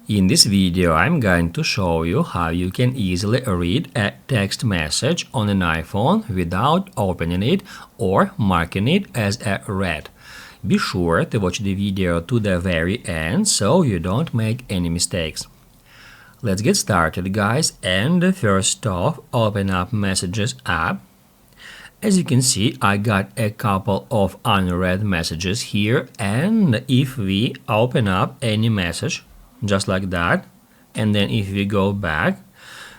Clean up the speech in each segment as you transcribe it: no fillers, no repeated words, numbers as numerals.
In this video, I'm going to show you how you can easily read a text message on an iPhone without opening it or marking it as a read. Be sure to watch the video to the very end so you don't make any mistakes. Let's get started, guys, and first off, open up Messages app. As you can see, I got a couple of unread messages here, and if we open up any message, just like that, and then if we go back,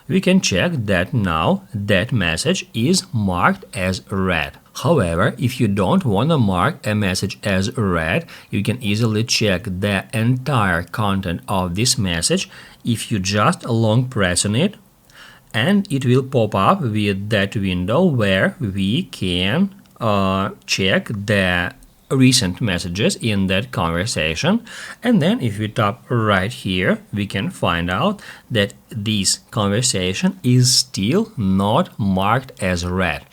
we can check that now that message is marked as read. However, if you don't want to mark a message as read, you can easily check the entire content of this message if you just long press on it, and it will pop up with that window where we can check the recent messages in that conversation. And then if we tap right here, we can find out that this conversation is still not marked as read.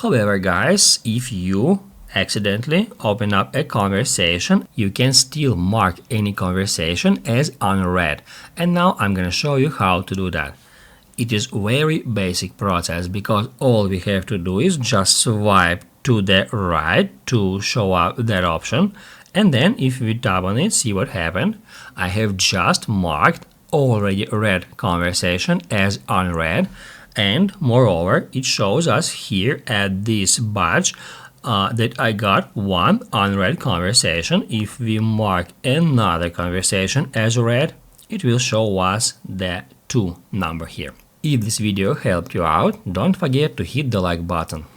However, guys, if you accidentally open up a conversation, you can still mark any conversation as unread. And now I'm gonna show you how to do that. It is very basic process because all we have to do is just swipe to the right to show up that option, and then if we tap on it, see what happened. I have just marked already read conversation as unread, and moreover it shows us here at this badge that I got one unread conversation. If we mark another conversation as read, it will show us the 2 number here. If this video helped you out, don't forget to hit the like button.